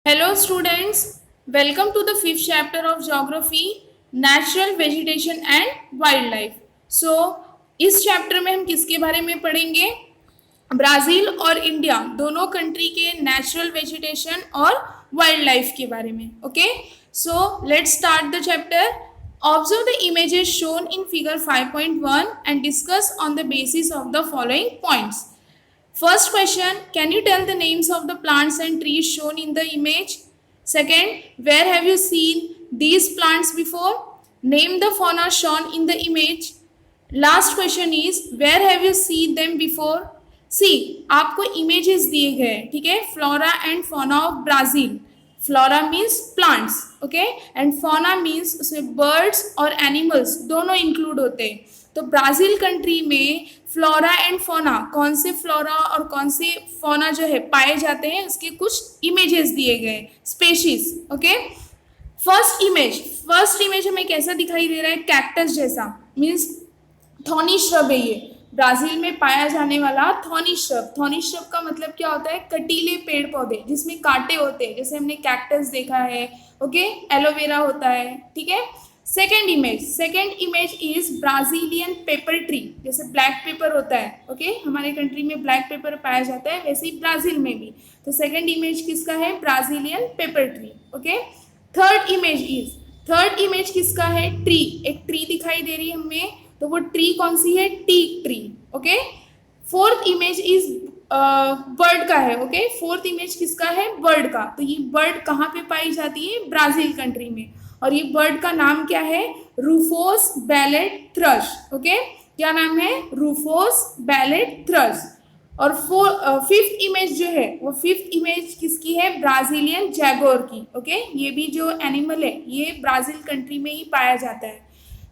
Hello students, welcome to the fifth chapter of Geography, Natural Vegetation and Wildlife. So इस chapter में हम किसके बारे में पढ़ेंगे? ब्राज़ील और इंडिया दोनों कंट्री के नेचुरल वेजिटेशन और वाइल्ड लाइफ के बारे में. Okay, so let's start the chapter. Observe the images shown in figure 5.1 and discuss on the basis of the following points. First question, can you tell the names of the plants and trees shown in the image? Second, where have you seen these plants before? Name the fauna shown in the image. Last question is, where have you seen them before? सी आपको images दिए गए, ठीक है. Flora and fauna of Brazil. Flora means plants, okay, and fauna means उसमें birds और animals दोनों include होते हैं. तो ब्राज़ील कंट्री में फ्लोरा एंड फौना, कौन से फ्लोरा और कौन से फौना जो है पाए जाते हैं, उसके कुछ इमेजेस दिए गए, स्पेशीज. ओके, फर्स्ट इमेज हमें कैसा दिखाई दे रहा है? कैक्टस जैसा, मीन्स थॉर्नी श्रब है ये. ब्राज़ील में पाया जाने वाला थॉर्नी श्रब. थॉर्नी श्रब का मतलब क्या होता है? कटीले पेड़ पौधे जिसमें कांटे होते हैं, जैसे हमने कैक्टस देखा है, ओके, एलोवेरा होता है, ठीक है. Second image is Brazilian paper tree. जैसे ब्लैक पेपर होता है, ओके, हमारे कंट्री में ब्लैक पेपर पाया जाता है, वैसे ही ब्राज़ील में भी. तो सेकेंड इमेज किसका है? Brazilian paper tree. Okay, third image किसका है? ट्री. एक ट्री दिखाई दे रही है हमें, तो वो ट्री कौन सी है? Teak tree. Okay, fourth image is bird का है. ओके, फोर्थ इमेज किसका है? बर्ड का. तो ये बर्ड कहाँ पे पाई जाती है? ब्राज़ील कंट्री में. और ये बर्ड का नाम क्या है? रूफोस बैलेट थ्रश. ओके, क्या नाम है? रूफोस बैलेट थ्रश. और फिफ्थ इमेज जो है, वो फिफ्थ इमेज किसकी है? ब्राज़ीलियन जैगोर की. ओके, ये भी जो एनिमल है ये ब्राज़ील कंट्री में ही पाया जाता है.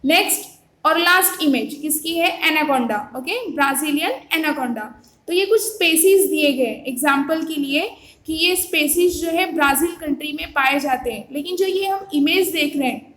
नेक्स्ट और लास्ट इमेज किसकी है? एनाकोंडा. Okay, Brazilian anaconda. तो ये कुछ स्पेसीज दिए गए एग्जाम्पल के लिए कि ये स्पेसीज जो है ब्राज़ील कंट्री में पाए जाते हैं. लेकिन जो ये हम इमेज देख रहे हैं,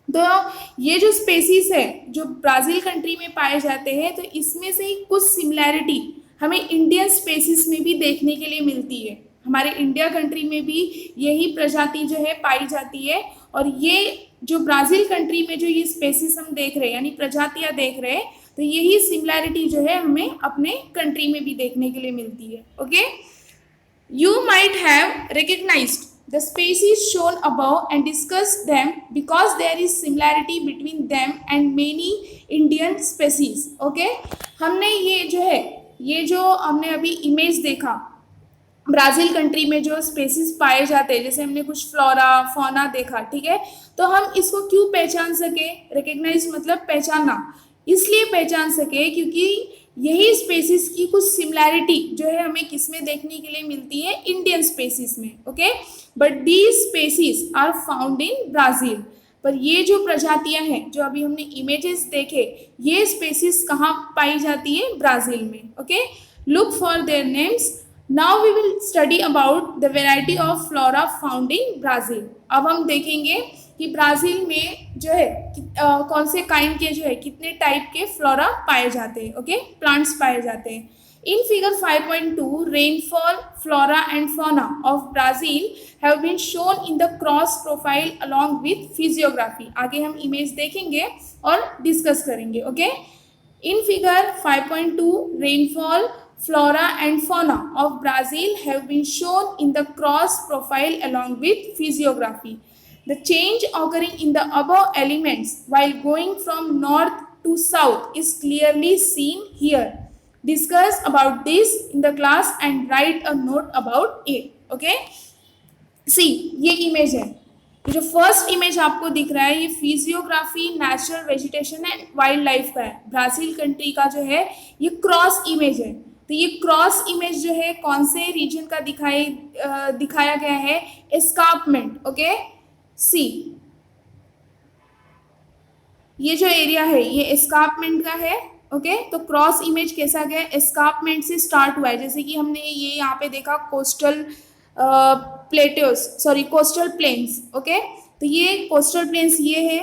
तो ये जो स्पेसीज है जो ब्राज़ील कंट्री में पाए जाते हैं, तो इसमें से ही कुछ सिमिलैरिटी हमें इंडियन स्पेसीज में भी देखने के लिए मिलती है. हमारे इंडिया कंट्री में भी यही प्रजाति जो है पाई जाती है. और ये जो ब्राज़ील कंट्री में जो ये स्पेसीज हम देख रहे हैं, यानी प्रजातियां देख रहे हैं, तो यही सिमिलैरिटी जो है हमें अपने कंट्री में भी देखने के लिए मिलती है. Okay, you might have recognized the species shown above and discussed them because there is similarity between them and many Indian species. Okay, हमने ये जो हमने अभी इमेज देखा, ब्राज़ील कंट्री में जो स्पेसीज पाए जाते हैं, जैसे हमने कुछ फ्लोरा फौना देखा, ठीक है, तो हम इसको क्यों पहचान सके? रिकग्नाइज मतलब पहचानना. इसलिए पहचान सके क्योंकि यही स्पेसीज की कुछ सिमिलैरिटी जो है हमें किसमें देखने के लिए मिलती है? इंडियन स्पेसीज में. Okay, but these species are found in Brazil. पर ये जो प्रजातियां हैं जो अभी हमने इमेजेस देखे, ये स्पेसीज कहाँ पाई जाती है? ब्राज़ील में. Okay, look for their names. Now we will study about the variety of flora found in Brazil. अब हम देखेंगे कि ब्राज़ील में जो है कौन से काइंड के जो है कितने टाइप के फ्लोरा पाए जाते हैं. ओके, प्लांट्स पाए जाते हैं. In figure 5.2 rainfall flora and fauna of Brazil have been shown in the cross profile along with physiography. आगे हम इमेज देखेंगे और डिस्कस करेंगे. Okay, in figure 5.2 rainfall flora and fauna of Brazil have been shown in the cross profile along with physiography. The change occurring in the above elements while going from north to south is clearly seen here. Discuss about this in the class and write a note about it. Okay? See, ये image है. जो first image आपको दिख रहा है ये physiography natural vegetation and wild life का है. ब्राज़ील कंट्री का जो है ये क्रॉस इमेज है. तो ये क्रॉस इमेज जो है कौन से रीजन का दिखाया गया है? एस्कार्पमेंट. ओके, सी ये जो एरिया है ये एस्कार्पमेंट का है. ओके, तो क्रॉस इमेज कैसा गया? एस्कार्पमेंट से स्टार्ट हुआ है. जैसे कि हमने ये यहाँ पे देखा कोस्टल कोस्टल प्लेन्स. ओके, तो ये कोस्टल प्लेन्स ये है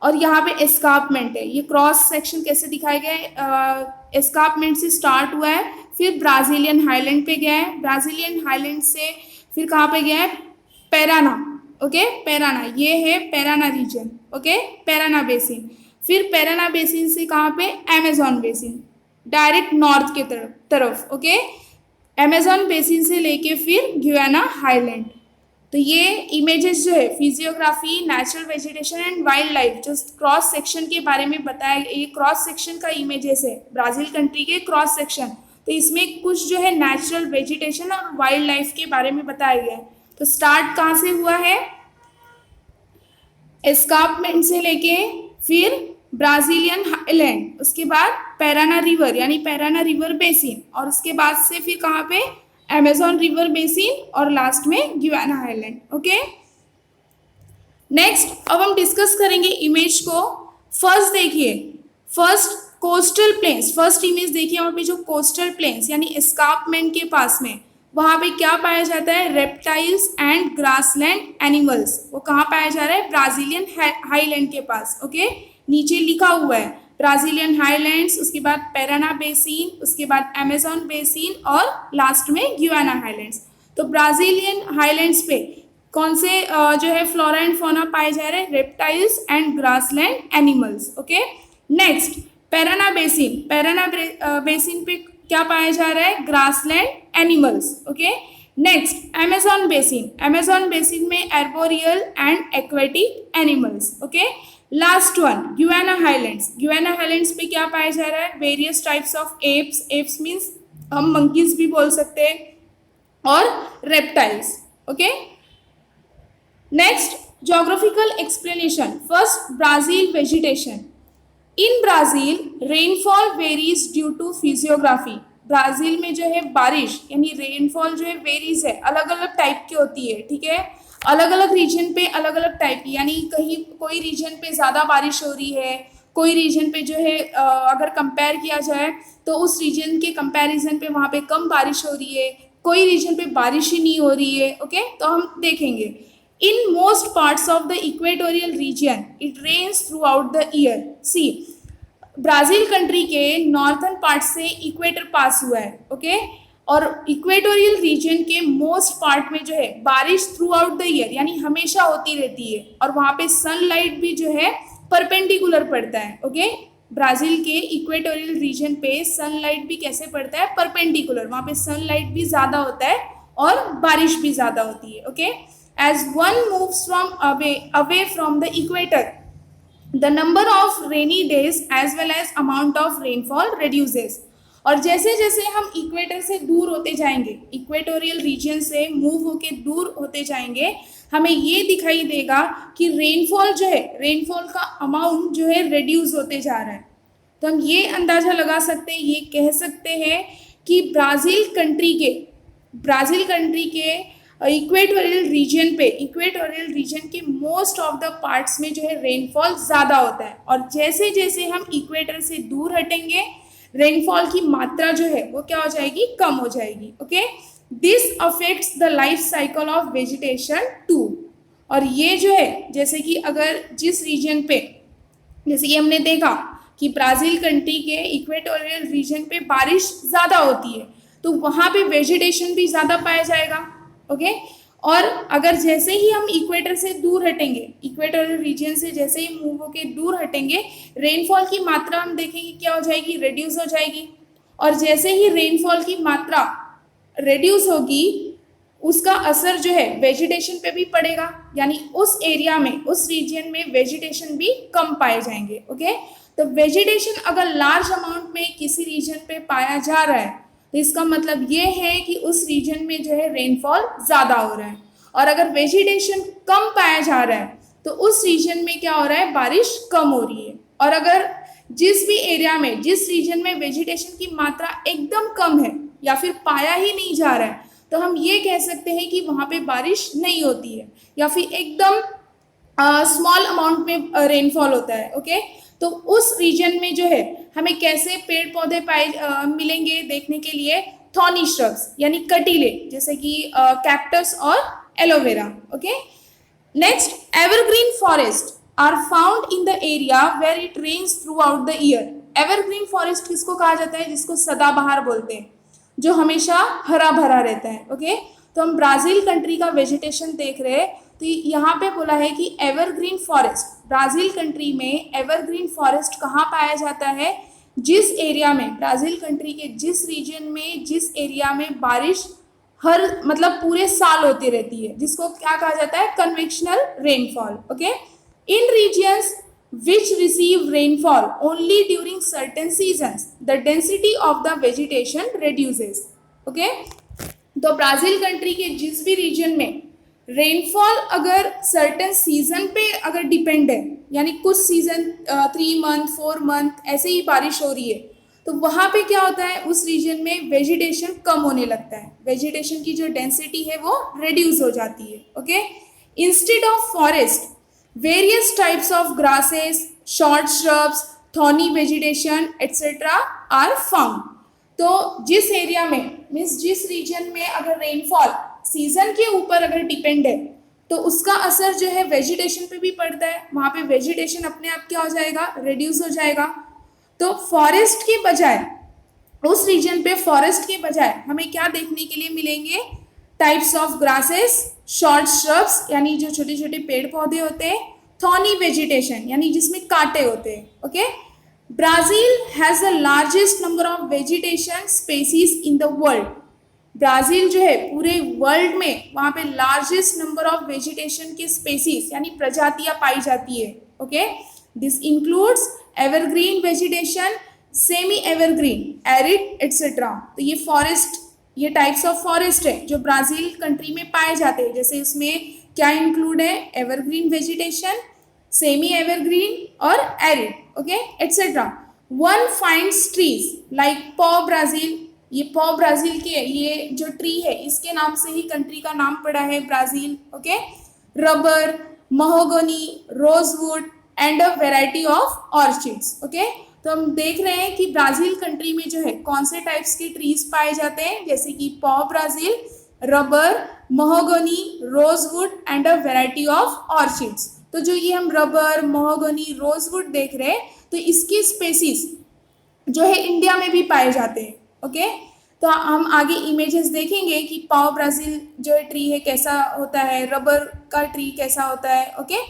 और यहाँ पे एस्कार्पमेंट है. ये क्रॉस सेक्शन कैसे दिखाया गया है? एस्कार्पमेंट से स्टार्ट हुआ है, फिर ब्राज़ीलियन हाईलैंड पे गया है, ब्राज़ीलियन हाईलैंड से फिर कहाँ पे गया है, पैराना, ओके, पैराना, ये है Paraná reason, okay, Paraná basin. फिर पैराना बेसिन से कहाँ पे, अमेजोन बेसिन, डायरेक्ट नॉर्थ के तरफ, ओके, अमेजोन बेसिन से लेके फिर गुयाना हाईलैंड। तो ये इमेजेस जो है physiography, natural vegetation and wild life, जो क्रॉस सेक्शन के बारे में बताया, ये क्रॉस सेक्शन का इमेजेस है, ब्राज़ील कंट्री के क्रॉस सेक्शन। तो इसमें कुछ जो है नेचुरल वेजिटेशन और वाइल्ड लाइफ के बारे में बताया गया है। तो स्टार्ट कहाँ से हुआ है, एस्कार्पमेंट से लेके फिर ब्राजीलियन हाईलैंड, उसके बाद पैराना रिवर यानी पैराना रिवर बेसिन, और उसके बाद से फिर कहाँ पे, अमेजोन रिवर बेसिन, और लास्ट में गुयाना हाईलैंड, ओके। नेक्स्ट अब हम डिस्कस करेंगे इमेज को। फर्स्ट देखिए, first coastal planes, first image देखिए, वहाँ पे जो कोस्टल प्लेन्स यानी एस्कार्पमेंट के पास में, वहाँ पे क्या पाया जाता है, रेप्टाइल्स एंड ग्रासलैंड एनिमल्स। वो कहाँ पाया जा रहा है, ब्राजीलियन हाईलैंड के पास, ओके, नीचे लिखा हुआ है ब्राजीलियन हाईलैंड्स, उसके बाद पैराना बेसिन, उसके बाद अमेजोन बेसिन, और लास्ट में गुयाना हाईलैंड्स। तो ब्राजीलियन हाईलैंड्स पे कौन से जो है फ्लोरा एंड फौना पाए जा रहे हैं, reptiles and grassland animals, okay. Next Parana basin, Parana basin पे क्या पाया जा रहा है, grassland animals, okay. Next Amazon basin, Amazon basin में arboreal and aquatic animals, okay. Last one Guyana highlands, Guyana highlands पे क्या पाया जा रहा है, various types of apes, apes means हम मंकीज भी बोल सकते हैं, और reptiles, okay. Next geographical explanation. First Brazil vegetation. In Brazil rainfall varies due to physiography, Brazil में जो है बारिश यानी रेनफॉल जो है वेरीज है, अलग अलग टाइप की होती है, ठीक है, अलग अलग रीजन पे अलग अलग टाइप की, यानी कहीं कोई रीजन पे ज़्यादा बारिश हो रही है, कोई रीजन पे जो है अगर कंपेयर किया जाए तो उस रीजन के कंपैरिजन पे वहाँ पे कम बारिश हो रही है, कोई रीजन पे बारिश ही नहीं हो रही है, ओके। तो हम देखेंगे in most parts of the equatorial region it rains throughout the year. See Brazil country के नॉर्थन पार्ट से इक्वेटर पास हुआ है, ओके, और इक्वेटोरियल रीजन के मोस्ट पार्ट में जो है बारिश थ्रू आउट द ईयर यानी हमेशा होती रहती है, और वहाँ पे सनलाइट भी जो है परपेंडिकुलर पड़ता है, ओके। ब्राज़ील के इक्वेटोरियल रीजन पे सनलाइट भी कैसे पड़ता है, परपेंडिकुलर, वहाँ पे सनलाइट भी ज़्यादा होता है और बारिश भी ज़्यादा होती है, okay. As one moves from away from the equator the number of rainy days as well as amount of rainfall reduces। और जैसे जैसे हम इक्वेटर से दूर होते जाएंगे, इक्वेटोरियल रीजन से मूव होके दूर होते जाएंगे, हमें ये दिखाई देगा कि रेनफॉल जो है, रेनफॉल का अमाउंट जो है रिड्यूस होते जा रहा है। तो हम ये अंदाज़ा लगा सकते हैं, ये कह सकते हैं कि ब्राज़ील कंट्री के इक्वेटोरियल रीजन के मोस्ट ऑफ द पार्ट्स में जो है रेनफॉल ज़्यादा होता है, और जैसे जैसे हम इक्वेटर से दूर हटेंगे रेनफॉल की मात्रा जो है वो क्या हो जाएगी, कम हो जाएगी, okay. This affects the life cycle of vegetation too. और ये जो है जैसे कि अगर जिस रीजन पे, जैसे कि हमने देखा कि ब्राज़ील कंट्री के इक्वेटोरियल रीजन पे बारिश ज़्यादा होती है, तो वहाँ पे वेजिटेशन भी ज़्यादा पाया जाएगा, ओके। और अगर जैसे ही हम इक्वेटर से दूर हटेंगे, इक्वेटोरियल रीजन से जैसे ही मूव होके दूर हटेंगे, रेनफॉल की मात्रा हम देखेंगे क्या हो जाएगी, रिड्यूस हो जाएगी। और जैसे ही रेनफॉल की मात्रा रिड्यूस होगी, उसका असर जो है वेजिटेशन पे भी पड़ेगा, यानी उस एरिया में, उस रीजन में वेजिटेशन भी कम पाए जाएंगे, ओके। तो वेजिटेशन अगर लार्ज अमाउंट में किसी रीजन पे पाया जा रहा है, तो इसका मतलब ये है कि उस रीजन में जो है रेनफॉल ज़्यादा हो रहा है, और अगर वेजिटेशन कम पाया जा रहा है तो उस रीजन में क्या हो रहा है, बारिश कम हो रही है। और अगर जिस भी एरिया में, जिस रीजन में वेजिटेशन की मात्रा एकदम कम है या फिर पाया ही नहीं जा रहा है, तो हम ये कह सकते हैं कि वहाँ पे बारिश नहीं होती है, या फिर एकदम स्मॉल अमाउंट में रेनफॉल होता है, ओके। तो उस रीजन में जो है हमें कैसे पेड़ पौधे मिलेंगे देखने के लिए, थॉर्नी श्रब्स यानी कटीले, जैसे कि कैक्टस और aloe vera, okay. Next evergreen forest are found in the area where it rains throughout the year. Evergreen forest किसको कहा जाता है, जिसको सदाबहार बोलते हैं, जो हमेशा हरा भरा रहता है, ओके। तो हम ब्राज़ील कंट्री का वेजिटेशन देख रहे हैं, तो यहाँ पे बोला है कि एवरग्रीन फॉरेस्ट, ब्राज़ील कंट्री में एवरग्रीन फॉरेस्ट कहाँ पाया जाता है, जिस एरिया में, ब्राज़ील कंट्री के जिस रीजन में, जिस एरिया में बारिश हर मतलब पूरे साल होती रहती है, जिसको क्या कहा जाता है, convectional rainfall. Okay, in regions which receive rainfall only during certain seasons, the density of the vegetation reduces. Okay, तो ब्राज़ील कंट्री के जिस भी रीजन में रेनफॉल अगर सर्टेन सीजन पे अगर डिपेंड है, यानी कुछ सीजन 3 मंथ 4 मंथ ऐसे ही बारिश हो रही है, तो वहाँ पे क्या होता है, उस रीजन में वेजिटेशन कम होने लगता है, वेजिटेशन की जो डेंसिटी है वो रिड्यूस हो जाती है. Okay, instead of forest various types of grasses, short shrubs, thorny vegetation etc. are found. तो जिस एरिया में मीन्स जिस रीजन में अगर रेनफॉल सीजन के ऊपर अगर डिपेंड है, तो उसका असर जो है वेजिटेशन पे भी पड़ता है, वहाँ पे वेजिटेशन अपने आप क्या हो जाएगा, रिड्यूस हो जाएगा. तो फॉरेस्ट के बजाय, उस रीजन पे फॉरेस्ट के बजाय हमें क्या देखने के लिए मिलेंगे, types of grasses, short shrubs यानी जो छोटे छोटे पेड़ पौधे होते हैं, थॉर्नी वेजिटेशन यानी जिसमें कांटे होते हैं. Okay, Brazil has the largest number of vegetation species in the world. Brazil जो है पूरे वर्ल्ड में वहाँ पे लार्जेस्ट नंबर ऑफ वेजिटेशन के स्पेसीज यानी प्रजातियाँ पाई जाती है. Okay, this includes evergreen vegetation, semi evergreen, arid etcetera. तो ये फॉरेस्ट, ये टाइप्स ऑफ फॉरेस्ट है जो ब्राज़ील कंट्री में पाए जाते हैं. जैसे इसमें क्या इंक्लूड है, एवरग्रीन वेजिटेशन, सेमी एवरग्रीन और arid. Okay, etcetera. One finds trees like पॉ ब्राज़ील. ये पॉ ब्राज़ील के ये जो ट्री है इसके नाम से ही कंट्री का नाम पड़ा है Brazil. Okay, rubber, mahogany, rosewood and a variety of orchids. Okay, तो हम देख रहे हैं कि ब्राज़ील कंट्री में जो है कौन से टाइप्स के ट्रीज पाए जाते हैं, जैसे कि पॉ Brazil, rubber, mahogany, rosewood and a variety of orchids. तो जो ये हम रबर, महोगनी, रोजवुड देख रहे हैं, तो इसकी स्पेसीज जो है इंडिया में भी पाए जाते हैं. ओके, तो हम आगे इमेजेस देखेंगे कि पॉ ब्राज़ील जो है ट्री है कैसा होता है, रबर का ट्री कैसा होता है. Okay,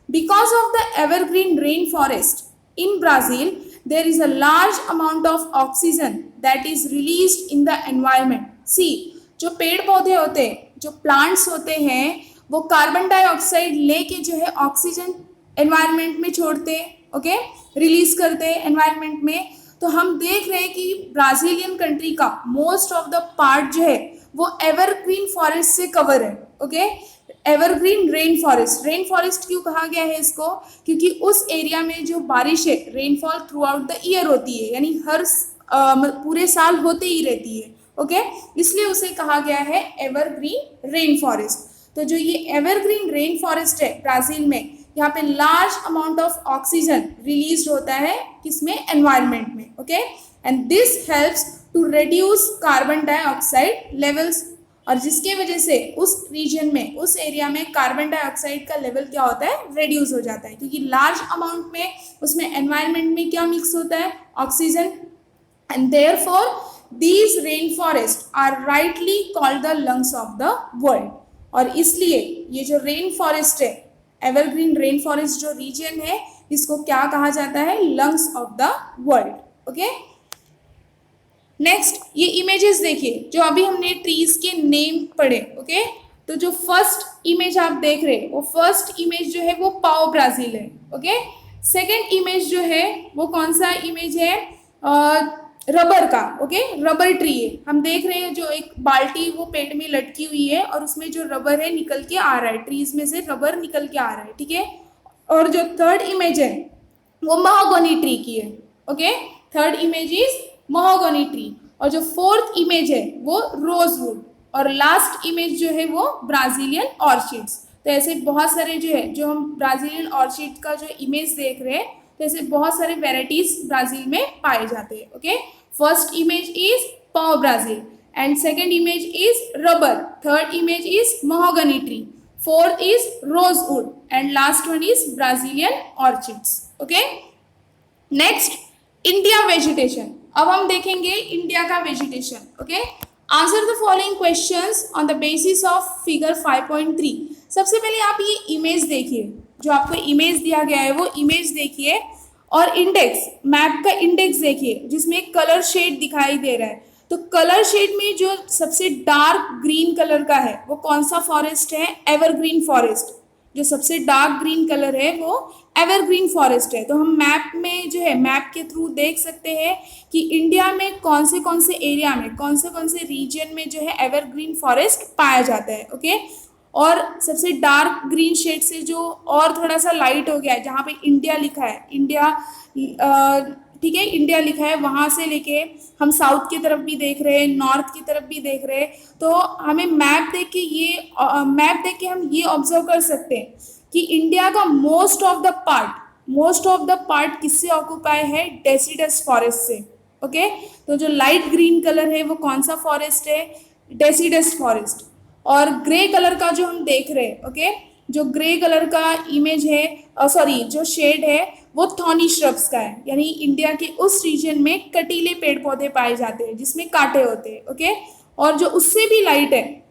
because of the evergreen rain forest in Brazil, there is a large amount of oxygen that is released in the environment. See, जो पेड़ पौधे होते हैं, जो प्लांट्स होते हैं, वो कार्बन डाइऑक्साइड लेके जो है ऑक्सीजन एनवायरनमेंट में छोड़ते हैं. ओके, रिलीज करते हैं एनवायरनमेंट में. तो हम देख रहे हैं कि ब्राज़ीलियन कंट्री का मोस्ट ऑफ द पार्ट जो है वो एवरग्रीन फॉरेस्ट से कवर है. Okay, evergreen rain forest. Rain forest क्यों कहा गया है इसको, क्योंकि उस एरिया में जो बारिश है, rainfall through out the year होती है, यानी हर पूरे साल होते ही रहती है. ओके, इसलिए उसे कहा गया है एवरग्रीन रेन फॉरेस्ट. तो जो ये एवरग्रीन रेन फॉरेस्ट है ब्राज़ील में, यहाँ पे large amount of oxygen release होता है किसमें, एनवायरनमेंट में. Okay, and this helps to reduce carbon dioxide levels, और जिसके वजह से उस रीजन में, उस एरिया में कार्बन डाइऑक्साइड का लेवल क्या होता है, रिड्यूस हो जाता है, क्योंकि लार्ज अमाउंट में उसमें एनवायरनमेंट में क्या मिक्स होता है, oxygen. And therefore these rain forest are rightly called the lungs of the world. और इसलिए ये जो रेन फॉरेस्ट है, एवरग्रीन रेन फॉरेस्ट जो रीजन है, इसको क्या कहा जाता है, lungs of the world. Okay, next ये इमेजेस देखिए जो अभी हमने ट्रीज के नेम पढ़े. ओके, तो जो फर्स्ट इमेज आप देख रहे हैं, वो फर्स्ट इमेज जो है वो पाओ ब्राज़ील है. ओके, सेकंड इमेज जो है वो कौन सा इमेज है, रबर का. ओके, रबर ट्री है. हम देख रहे हैं जो एक बाल्टी वो पेड़ में लटकी हुई है और उसमें जो रबर है निकल के आ रहा है, ट्रीज में से रबर निकल के आ रहा है. ठीक है, और जो थर्ड इमेज है वो महोगनी ट्री की है. Okay, third image is mahogany tree. और जो फोर्थ इमेज है वो रोजवुड, और लास्ट इमेज जो है वो ब्राज़ीलियन ऑर्चिड्स. तो ऐसे बहुत सारे जो है, जो हम ब्राज़ीलियन ऑर्चिड का जो इमेज देख रहे हैं, तो ऐसे बहुत सारे वेराइटीज ब्राज़ील में पाए जाते हैं. ओके, फर्स्ट इमेज इज पाओ Brazil and second image is rubber, third image is mahogany tree, fourth is rosewood and last one is Brazilian orchids. Okay, next India vegetation. अब हम देखेंगे इंडिया का vegetation. Okay, answer the following questions on the basis of figure 5.3। सबसे पहले आप ये image देखिए, जो आपको इमेज दिया गया है वो इमेज देखिए, और इंडेक्स, मैप का इंडेक्स देखिए जिसमें एक कलर शेड दिखाई दे रहा है। तो कलर शेड में जो सबसे डार्क ग्रीन कलर का है वो कौन सा फॉरेस्ट है? Evergreen forest. जो सबसे डार्क ग्रीन कलर है वो एवरग्रीन फॉरेस्ट है। तो हम मैप में जो है, मैप के थ्रू देख सकते हैं कि इंडिया में कौन से एरिया में, कौन से रीजन में जो है एवरग्रीन फॉरेस्ट पाया जाता है। ओके, और सबसे डार्क ग्रीन शेड से जो और थोड़ा सा लाइट हो गया है, जहाँ पे इंडिया लिखा है, इंडिया, ठीक है, इंडिया लिखा है, वहाँ से लेके हम साउथ की तरफ भी देख रहे हैं, नॉर्थ की तरफ भी देख रहे हैं। तो हमें मैप देख के हम ये ऑब्जर्व कर सकते हैं कि इंडिया का मोस्ट ऑफ द पार्ट किससे ऑक्यूपाई है? डेसिडस फॉरेस्ट से। ओके, तो जो लाइट ग्रीन कलर है वो कौन सा फॉरेस्ट है? Deciduous forest. और ग्रे कलर का जो हम देख रहे हैं, ओके, जो ग्रे कलर का इमेज है, सॉरी, जो शेड है वो थॉर्नी श्रब्स का है, यानी इंडिया के उस रीजन में कटीले पेड़ पौधे पाए जाते हैं जिसमें कांटे होते हैं। ओके, और जो उससे भी लाइट है,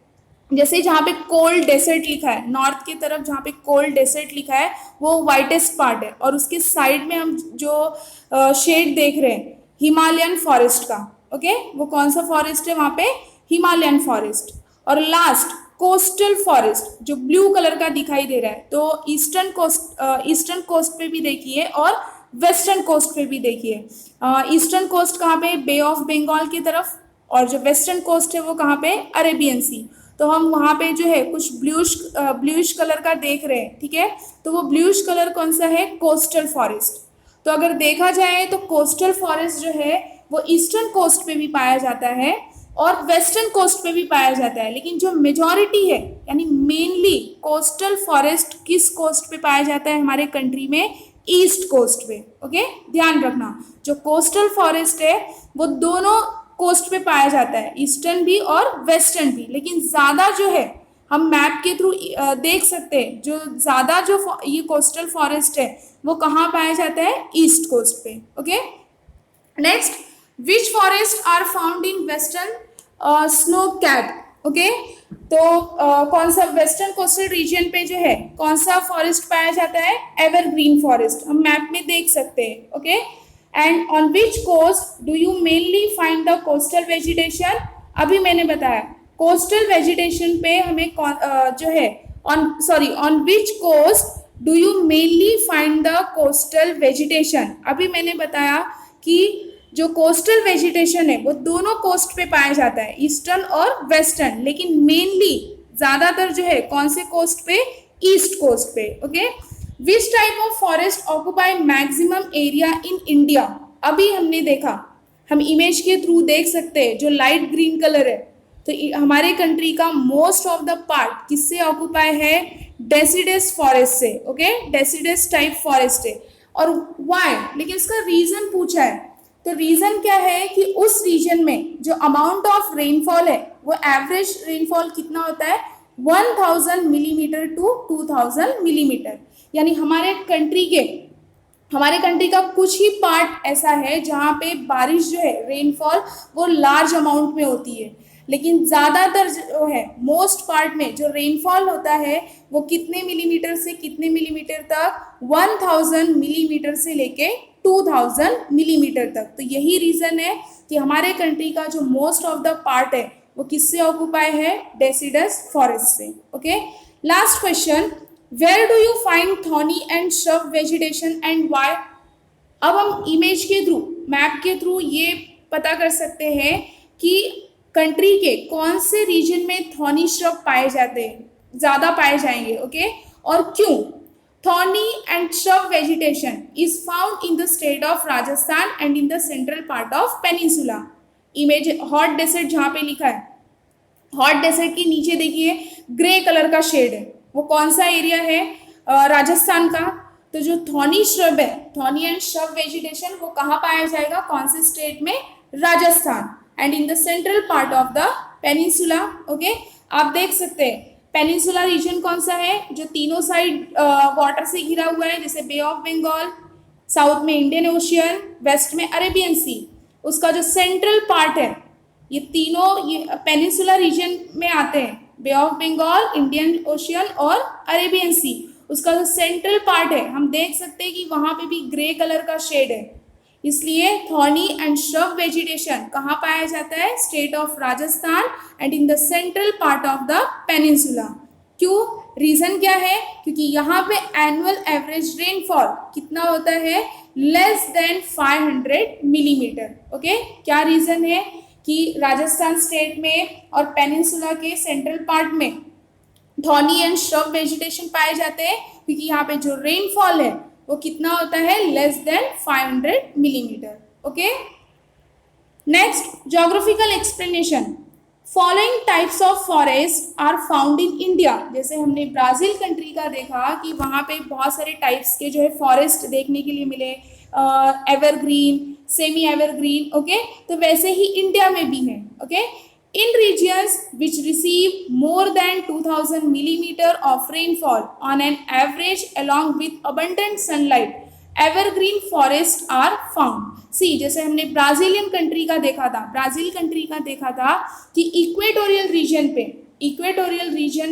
जैसे जहाँ पे कोल्ड डेजर्ट लिखा है, नॉर्थ की तरफ जहाँ पे कोल्ड डेजर्ट लिखा है वो वाइटेस्ट पार्ट है, और उसके साइड में हम जो शेड देख रहे हैं हिमालयन फॉरेस्ट का। ओके, वो कौन सा फॉरेस्ट है वहाँ पे? Himalayan forest. और लास्ट कोस्टल फॉरेस्ट जो ब्लू कलर का दिखाई दे रहा है, तो ईस्टर्न कोस्ट पे भी देखिए और वेस्टर्न कोस्ट पे भी देखिए। ईस्टर्न कोस्ट कहाँ पे? बे ऑफ बंगाल की तरफ, और जो वेस्टर्न कोस्ट है वो कहाँ पे? अरेबियन सी। तो हम वहाँ पे जो है कुछ ब्लूइश कलर का देख रहे हैं, ठीक है, तो वो ब्लूइश कलर कौन सा है? Coastal forest. तो अगर देखा जाए तो कोस्टल फॉरेस्ट जो है वो ईस्टर्न कोस्ट पे भी पाया जाता है और वेस्टर्न कोस्ट पे भी पाया जाता है, लेकिन जो मेजॉरिटी है, यानी मेनली कोस्टल फॉरेस्ट किस कोस्ट पे पाया जाता है हमारे कंट्री में? ईस्ट कोस्ट पे। ओके, ध्यान रखना, जो कोस्टल फॉरेस्ट है वो दोनों कोस्ट पे पाया जाता है, ईस्टर्न भी और वेस्टर्न भी, लेकिन ज़्यादा जो है हम मैप के थ्रू देख सकते हैं, जो ज़्यादा जो ये कोस्टल फॉरेस्ट है वो कहाँ पाया जाता है? ईस्ट कोस्ट पे। Okay, next, which forest are found in western snow cap. Okay, तो कौन सा वेस्टर्न कोस्टल रीजन पे जो है कौन सा फॉरेस्ट पाया जाता है? एवरग्रीन फॉरेस्ट, हम मैप में देख सकते हैं। Okay, and on which coast do you mainly find the coastal vegetation? अभी मैंने बताया कोस्टल वेजिटेशन पे हमें जो है on which coast do you mainly find the coastal vegetation? अभी मैंने बताया कि जो कोस्टल वेजिटेशन है वो दोनों कोस्ट पे पाया जाता है, ईस्टर्न और वेस्टर्न, लेकिन मेनली ज्यादातर जो है कौन से कोस्ट पे? ईस्ट कोस्ट पे। Okay, which type of forest occupy maximum area in India? अभी हमने देखा, हम इमेज के थ्रू देख सकते हैं, जो लाइट ग्रीन कलर है, तो हमारे कंट्री का मोस्ट ऑफ द पार्ट किससे ऑक्यूपाई है? डेसिडस फॉरेस्ट से। ओके, डेसिडस टाइप फॉरेस्ट है। और व्हाई? लेकिन इसका रीजन पूछा है, तो रीजन क्या है कि उस रीजन में जो अमाउंट ऑफ रेनफॉल है वो एवरेज रेनफॉल कितना होता है? 1000 मिलीमीटर टू 2000 मिलीमीटर, यानी हमारे कंट्री का कुछ ही पार्ट ऐसा है जहाँ पे बारिश जो है, रेनफॉल, वो लार्ज अमाउंट में होती है, लेकिन ज़्यादातर जो है मोस्ट पार्ट में जो रेनफॉल होता है वो कितने मिलीमीटर से कितने मिलीमीटर तक? 1000 मिलीमीटर से लेके 2000 मिलीमीटर तक। तो यही रीज़न है कि हमारे कंट्री का जो मोस्ट ऑफ द पार्ट है वो किससे ऑक्यूपाई है? डेसिडस फॉरेस्ट से। Okay, last question, where do you find thorny and shrub vegetation and why? अब हम इमेज के थ्रू, मैप के थ्रू ये पता कर सकते हैं कि कंट्री के कौन से रीजन में थॉर्नी श्रब पाए जाते हैं, ज़्यादा पाए जाएंगे। ओके, और क्यों? Thorny and shrub vegetation is found in the state of Rajasthan and in the central part of peninsula. Image hot desert जहाँ पे लिखा है, हॉट डेजर्ट के नीचे देखिए ग्रे कलर का शेड है, वो कौन सा एरिया है? राजस्थान का। तो जो थॉर्नी श्रब है, थॉर्नी एंड श्रब वेजिटेशन, वो कहाँ पाया जाएगा? कौन से स्टेट में? Rajasthan, and in the central part of the peninsula. Okay, आप देख सकते हैं पेनिनसुला रीजन कौन सा है? जो तीनों साइड वाटर से घिरा हुआ है, जैसे बे ऑफ बंगाल, साउथ में इंडियन ओशियन, वेस्ट में अरेबियन सी। उसका जो सेंट्रल पार्ट है, ये तीनों ये पेनिनसुला रीजन में आते हैं, बे ऑफ बंगाल, इंडियन ओशियन और अरेबियन सी। उसका जो सेंट्रल पार्ट है हम देख सकते हैं कि वहाँ पे भी ग्रे कलर का शेड है, इसलिए थॉर्नी एंड श्रब वेजिटेशन कहाँ पाया जाता है, state of Rajasthan and in the central part of the peninsula. क्यों, रीजन क्या है, क्योंकि यहाँ पे एनुअल एवरेज रेनफॉल कितना होता है, लेस देन 500 मिलीमीटर। ओके, क्या रीजन है कि राजस्थान स्टेट में और पेनिनसुला के सेंट्रल पार्ट में थॉर्नी एंड श्रब वेजिटेशन पाए जाते हैं, क्योंकि यहाँ पे जो रेनफॉल है वो कितना होता है, less than 500 millimetre. Okay, next geographical explanation. Following types of forest are found in India. जैसे हमने ब्राजील कंट्री का देखा कि वहाँ पे बहुत सारे टाइप्स के जो है फॉरेस्ट देखने के लिए मिले, एवरग्रीन, सेमी एवरग्रीन। ओके, तो वैसे ही इंडिया में भी है। Okay, in regions which receive more than 2000 millimeter of rainfall on an average along with abundant sunlight, evergreen forests are found. See, जैसे हमने ब्राजीलियन कंट्री का देखा था, ब्राजील कंट्री का देखा था कि इक्वेटोरियल रीजन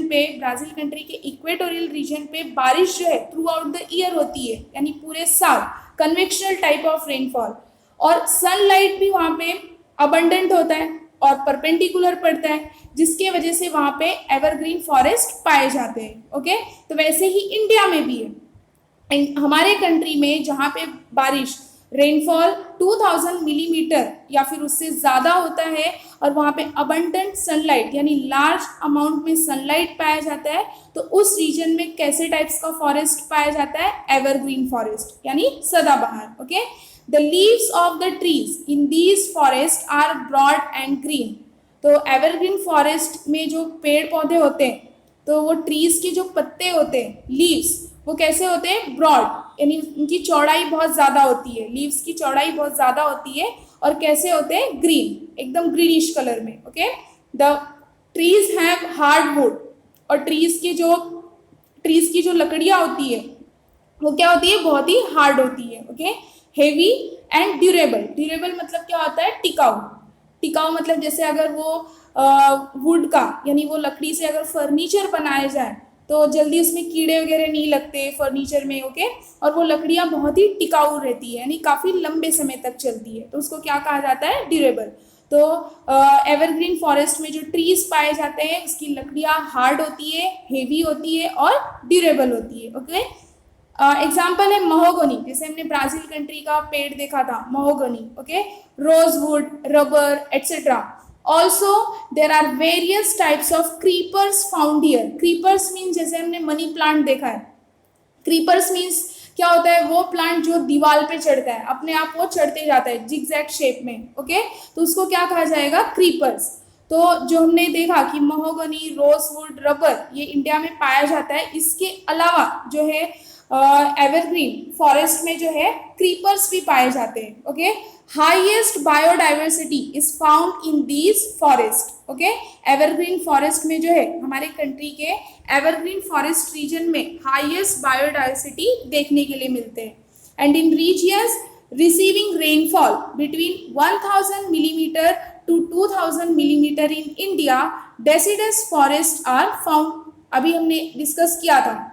पे ब्राजील कंट्री के इक्वेटोरियल रीजन पे बारिश जो है थ्रू आउट द ईयर होती है, यानी पूरे साल, कन्वेक्शनल टाइप ऑफ रेनफॉल, और सनलाइट भी वहाँ पे अबंडेंट होता है और परपेंडिकुलर पड़ता है, जिसके वजह से वहाँ पे एवरग्रीन फॉरेस्ट पाए जाते हैं। ओके, तो वैसे ही इंडिया में भी है। हमारे कंट्री में जहाँ पे बारिश रेनफॉल 2000 मिलीमीटर या फिर उससे ज़्यादा होता है और वहाँ पे अबंडेंट सनलाइट यानी लार्ज अमाउंट में सनलाइट पाया जाता है, तो उस रीजन में कैसे टाइप्स का फॉरेस्ट पाया जाता है, एवरग्रीन फॉरेस्ट यानी सदाबहार। Okay, The leaves of the trees in these forests are broad and green. तो एवरग्रीन फॉरेस्ट में जो पेड़ पौधे होते हैं, तो वो ट्रीज के जो पत्ते होते हैं, लीव्स, वो कैसे होते हैं, ब्रॉड, यानी उनकी चौड़ाई बहुत ज़्यादा होती है, लीव्स की चौड़ाई बहुत ज़्यादा होती है, और कैसे होते हैं, ग्रीन, एकदम ग्रीनिश कलर में। Okay, the trees have hard would, और ट्रीज की जो लकड़ियाँ होती है वो क्या होती है, बहुत ही हार्ड होती है। ओके, हेवी एंड ड्यूरेबल मतलब क्या होता है, टिकाऊ मतलब जैसे अगर वो वुड का यानी वो लकड़ी से अगर फर्नीचर बनाया जाए तो जल्दी उसमें कीड़े वगैरह नहीं लगते फर्नीचर में। ओके, और वो लकड़ियाँ बहुत ही टिकाऊ रहती है, यानी काफ़ी लंबे समय तक चलती है, तो उसको क्या कहा जाता है, ड्यूरेबल। तो एवरग्रीन फॉरेस्ट में जो ट्रीज पाए जाते हैं उसकी लकड़ियाँ हार्ड होती है, हेवी होती है और ड्यूरेबल होती है। ओके, एग्जाम्पल है महोगनी, जैसे हमने ब्राजील कंट्री का पेड़ देखा था, mahogany. Okay, rosewood, rubber etcetera. Also there are various types of creepers found here. Creepers means जैसे हमने मनी प्लांट देखा है, क्रीपर्स मीन्स क्या होता है, वो प्लांट जो दीवार पे चढ़ता है, अपने आप वो चढ़ते जाता है जिगजैग शेप में। ओके, तो उसको क्या कहा जाएगा, क्रीपर्स। तो जो हमने देखा कि महोगनी, रोजवुड, रबर ये इंडिया में पाया जाता है, इसके अलावा जो है एवरग्रीन फॉरेस्ट में जो है क्रीपर्स भी पाए जाते हैं। Okay, highest biodiversity is found in these forest. Okay, evergreen forest में जो है हमारे कंट्री के एवरग्रीन फॉरेस्ट रीजन में हाईएस्ट बायोडाइवर्सिटी देखने के लिए मिलते हैं। And in regions receiving rainfall between 1000 millimetre to 2000 millimetre in India, deciduous forest are found. अभी हमने डिस्कस किया था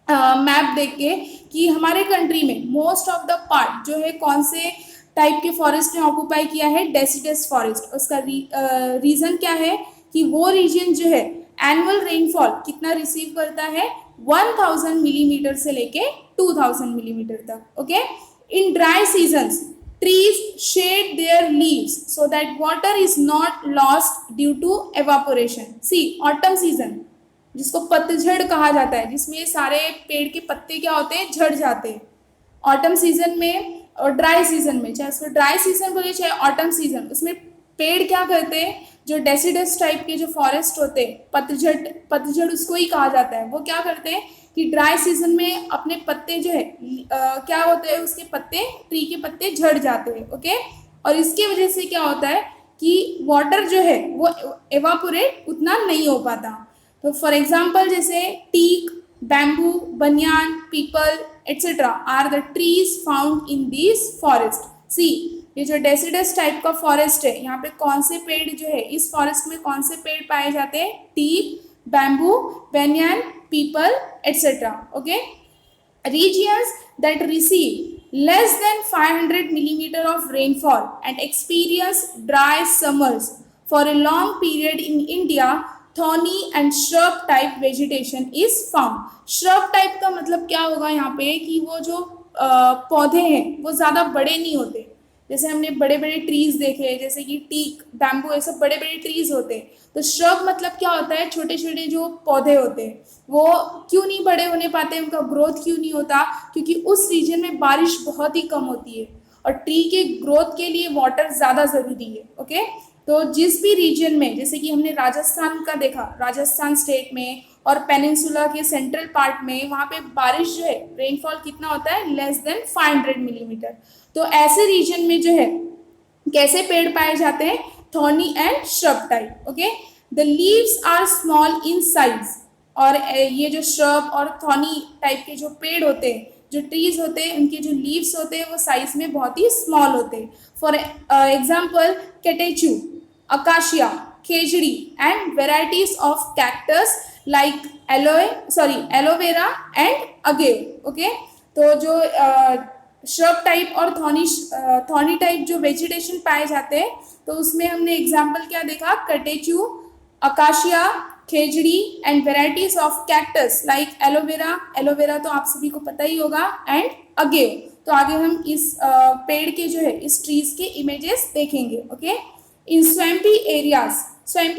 मैप देख के कि हमारे कंट्री में मोस्ट ऑफ द पार्ट जो है कौन से टाइप के फॉरेस्ट ने ऑक्यूपाई किया है, डेसिडस फॉरेस्ट। उसका रीज़न क्या है कि वो रीजन जो है एनुअल रेनफॉल कितना रिसीव करता है, 1000 मिलीमीटर से लेके 2000 मिलीमीटर तक। Okay, in dry seasons trees shed their leaves so that water is not lost due to evaporation. See, autumn season जिसको पतझड़ कहा जाता है, जिसमें सारे पेड़ के पत्ते क्या होते हैं, झड़ जाते हैं। ऑटम सीजन में और ड्राई सीजन में, चाहे उसको ड्राई सीजन बोले चाहे ऑटम सीजन, उसमें पेड़ क्या करते हैं, जो डेसिडस टाइप के जो फॉरेस्ट होते हैं, पतझड़ उसको ही कहा जाता है, वो क्या करते हैं कि ड्राई सीजन में अपने पत्ते जो है क्या होते हैं, उसके पत्ते, ट्री के पत्ते झड़ जाते हैं। ओके, और इसकी वजह से क्या होता है कि वाटर जो है वो एवापोरेट उतना नहीं हो पाता। तो फॉर एग्जाम्पल जैसे teak, bamboo, banyan, peepal etcetera are the trees found in this forest. See, ये जो डेसिडस टाइप का फॉरेस्ट है, यहाँ पे कौन से पेड़ जो है, इस फॉरेस्ट में कौन से पेड़ पाए जाते हैं? T, bamboo, banyan, people etcetera. Okay. Regions that receive less than 500 millimeter of rainfall and experience dry summers for a long period in India, thorny and shrub type vegetation is found. Shrub type का मतलब क्या होगा यहाँ पे कि वो जो पौधे हैं वो ज़्यादा बड़े नहीं होते. जैसे हमने बड़े बड़े ट्रीज देखे, जैसे कि टीक, बैम्बू, ये सब बड़े बड़े ट्रीज होते हैं. तो श्रब मतलब क्या होता है? छोटे छोटे जो पौधे होते हैं. वो क्यों नहीं बड़े होने पाते, उनका ग्रोथ क्यों नहीं होता? क्योंकि उस रीजन में बारिश बहुत ही कम होती है और ट्री के ग्रोथ के लिए वाटर ज़्यादा ज़रूरी है. ओके. तो जिस भी रीजन में, जैसे कि हमने राजस्थान का देखा, राजस्थान स्टेट में और पेनिनसुला के सेंट्रल पार्ट में, वहाँ पे बारिश जो है, रेनफॉल कितना होता है? Less than 500 millimetre. तो ऐसे रीजन में जो है कैसे पेड़ पाए जाते हैं? Thorny and shrub type. Okay. The leaves are small in size. और ये जो श्रब और थॉर्नी टाइप के जो पेड़ होते हैं, जो ट्रीज होते हैं, उनके जो लीव्स होते हैं वो साइज में बहुत ही स्मॉल होते हैं. For example catechu, acacia, khejri and varieties of cactus like aloe vera and agave. Okay. तो जो श्रब टाइप और थॉर्नी टाइप जो वेजिटेशन पाए जाते हैं, तो उसमें हमने एग्जाम्पल क्या देखा? Catechu, acacia, khejri and varieties of cactus like aloe vera तो आप सभी को पता ही होगा, एंड अगेव. तो आगे हम इस पेड़ के जो है, इस ट्रीज के इमेजेस देखेंगे. ओके. इन स्वैम्पी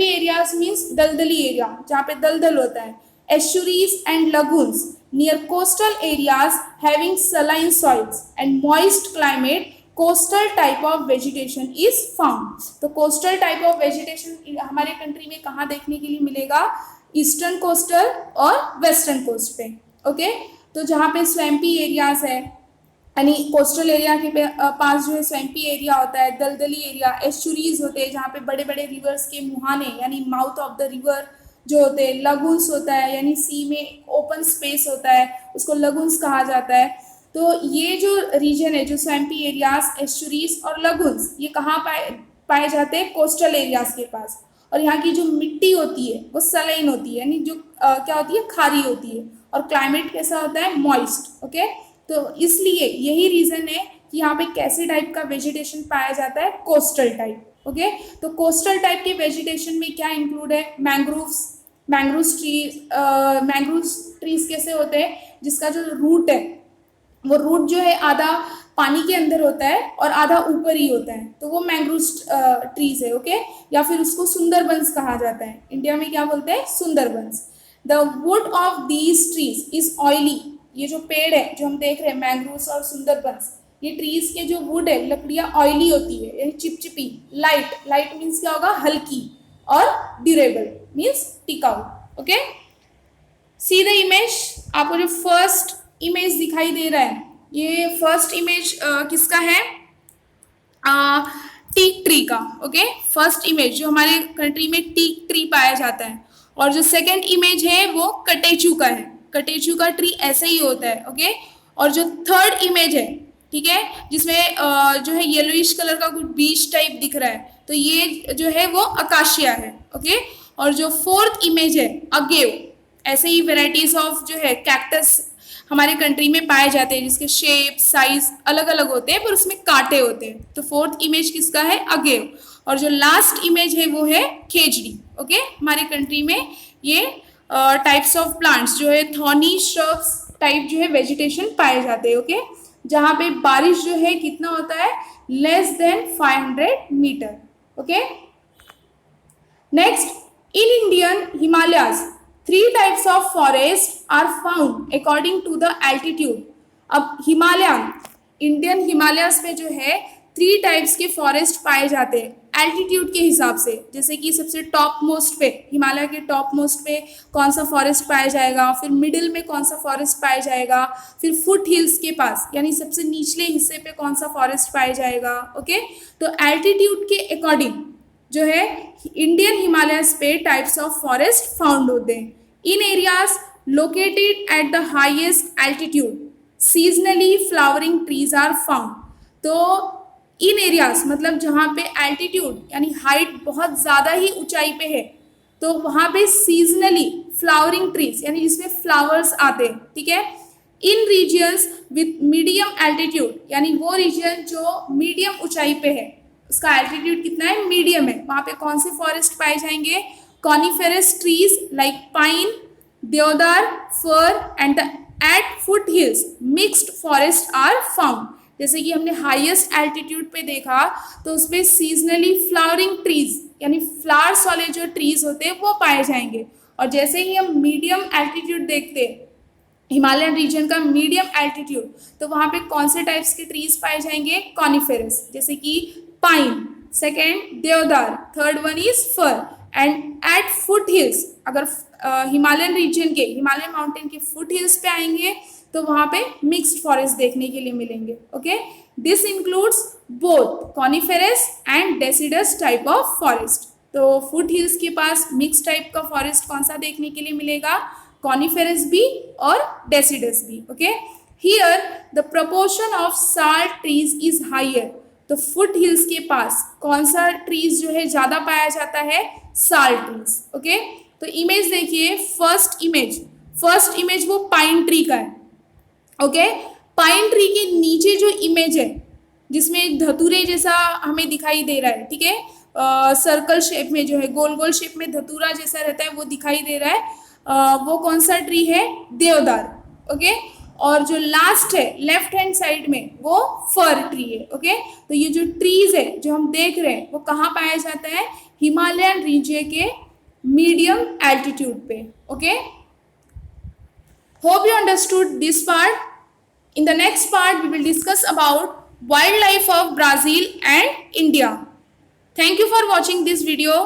एरियाज मीन्स दलदली एरिया, जहाँ पे दलदल होता है. Estuaries and lagoons near coastal areas having saline soils and moist climate, coastal type of vegetation is found. तो coastal type of vegetation हमारे कंट्री में कहाँ देखने के लिए मिलेगा? ईस्टर्न कोस्टल और वेस्टर्न कोस्ट पे. ओके. तो जहाँ पे स्वैम्पी एरियाज है, यानी कोस्टल एरिया के पास जो है स्वैम्पी एरिया होता है, दलदली एरिया, एस्चुरीज होते हैं जहाँ पे बड़े बड़े रिवर्स के मुहाने यानी माउथ ऑफ द रिवर जो होते हैं, लगून्स होता है यानी सी में ओपन स्पेस होता है, उसको लगून्स कहा जाता है. तो ये जो रीजन है, जो स्वैम्पी एरियाज, एस्चुरीज और लगून्स, ये कहाँ पाए जाते हैं? कोस्टल एरियाज के पास. और यहाँ की जो मिट्टी होती है वो सलाइन होती है, यानी जो क्या होती है? खारी होती है. और क्लाइमेट कैसा होता है? मॉइस्ट. ओके. तो इसलिए यही रीजन है कि यहाँ पे कैसे टाइप का वेजिटेशन पाया जाता है? Coastal type. ओके. तो कोस्टल टाइप के वेजिटेशन में क्या इंक्लूड है? मैंग्रोव ट्रीज कैसे होते हैं? जिसका जो रूट है, वो रूट जो है आधा पानी के अंदर होता है और आधा ऊपर ही होता है, तो वो मैंग्रोव ट्रीज है. ओके. या फिर उसको सुंदरबंस कहा जाता है. इंडिया में क्या बोलते हैं? Sundarbans. The wood of these trees is oily. ये जो पेड़ है जो हम देख रहे हैं, मैंग्रोव्स और सुंदरबंस, ये ट्रीज के जो वुड है, लकड़ियाँ ऑयली होती है, यानी चिपचिपी. लाइट मीन्स क्या होगा? हल्की. और ड्यूरेबल मीन्स टिकाऊ. ओके. See the image. आपको जो फर्स्ट इमेज दिखाई दे रहा है, ये फर्स्ट इमेज किसका है? टीक ट्री का. ओके. फर्स्ट इमेज जो हमारे कंट्री में टीक ट्री पाया जाता है. और जो सेकंड इमेज है वो कटेचू का है. कटेचू का ट्री ऐसे ही होता है. ओके. और जो थर्ड इमेज है, ठीक है, जिसमें जो है येलोइश कलर का कुछ बीज टाइप दिख रहा है, तो ये जो है वो अकाशिया है. ओके. और जो फोर्थ इमेज है अगेव. ऐसे ही वेराइटीज ऑफ जो है कैक्टस हमारे कंट्री में पाए जाते हैं, जिसके शेप, साइज अलग अलग होते हैं, पर उसमें कांटे होते हैं. तो फोर्थ इमेज किसका है? अगेव. और जो लास्ट इमेज है वो है खेजड़ी. ओके. हमारे कंट्री में ये टाइप्स ऑफ प्लांट्स जो है, थॉर्नी श्रब्स टाइप जो है वेजिटेशन पाए जाते हैं. ओके. जहाँ पे बारिश जो है कितना होता है? Less than 500 metre. Okay. Next, in Indian Himalayas 3 types of forest are found according to the altitude. अब इंडियन हिमालयाज में जो है 3 टाइप्स के फॉरेस्ट पाए जाते हैं एल्टीट्यूड के हिसाब से. जैसे कि सबसे टॉप मोस्ट पे, हिमालय के टॉप मोस्ट पे कौन सा फॉरेस्ट पाया जाएगा, फिर मिडिल में कौन सा फॉरेस्ट पाया जाएगा, फिर फुट हिल्स के पास यानी सबसे निचले हिस्से पे कौन सा फॉरेस्ट पाया जाएगा. ओके. तो एल्टीट्यूड के अकॉर्डिंग जो है इंडियन हिमालयस पे टाइप्स ऑफ फॉरेस्ट फाउंड होते हैं. In areas located at the highest altitude seasonally flowering trees are found. तो इन एरियाज मतलब जहाँ पे एल्टीट्यूड यानी हाइट बहुत ज़्यादा ही ऊंचाई पे है, तो वहाँ पे सीजनली फ्लावरिंग ट्रीज यानी जिसमें फ्लावर्स आते हैं, ठीक है। इन रीजियंस विथ मीडियम एल्टीट्यूड यानी वो रीजन जो मीडियम ऊंचाई पे है, उसका एल्टीट्यूड कितना है, मीडियम है, वहाँ पे कौन से फॉरेस्ट पाए जाएंगे, coniferous trees like pine, deodar, fir and at foothills mixed forest are found. जैसे कि हमने हाईएस्ट एल्टीट्यूड पे देखा तो उसमें सीजनली फ्लावरिंग ट्रीज यानी फ्लावर्स वाले जो ट्रीज होते हैं वो पाए जाएंगे। और जैसे ही हम मीडियम एल्टीट्यूड देखते हैं, हिमालयन रीजन का मीडियम एल्टीट्यूड, तो वहाँ पे कौन से टाइप्स के ट्रीज पाए जाएंगे, कॉनिफेरस, जैसे कि pine, second deodar, third one is fir and at foothills. अगर हिमालयन रीजन के हिमालयन माउंटेन के फुट हिल्स पे आएंगे तो वहाँ पे मिक्स्ड फॉरेस्ट देखने के लिए मिलेंगे। Okay, this includes both coniferous and deciduous type of forest. तो फुट हिल्स के पास मिक्स टाइप का फॉरेस्ट कौन सा देखने के लिए मिलेगा, कॉनिफेरस भी और डेसिडस भी। Okay, here the proportion of sal trees is higher. तो फुट हिल्स के पास कौन सा ट्रीज जो है ज्यादा पाया जाता है, साल्ट ट्रीज। ओके, तो इमेज देखिए, फर्स्ट इमेज वो पाइन ट्री का है। ओके, पाइन ट्री के नीचे जो इमेज है जिसमें धतूरे जैसा हमें दिखाई दे रहा है, ठीक है, सर्कल शेप में जो है, गोल गोल शेप में धतूरा जैसा रहता है वो दिखाई दे रहा है, वो कौन सा ट्री है, देवदार। ओके, और जो लास्ट है लेफ्ट हैंड साइड में वो फर ट्री है। ओके, तो ये जो ट्रीज है जो हम देख रहे हैं वो कहाँ पाया जाता है, हिमालयन रीजन के मीडियम एल्टीट्यूड पे। Okay, hope you understood this part. In the next part we will discuss about wildlife of Brazil and India. Thank you for watching this video.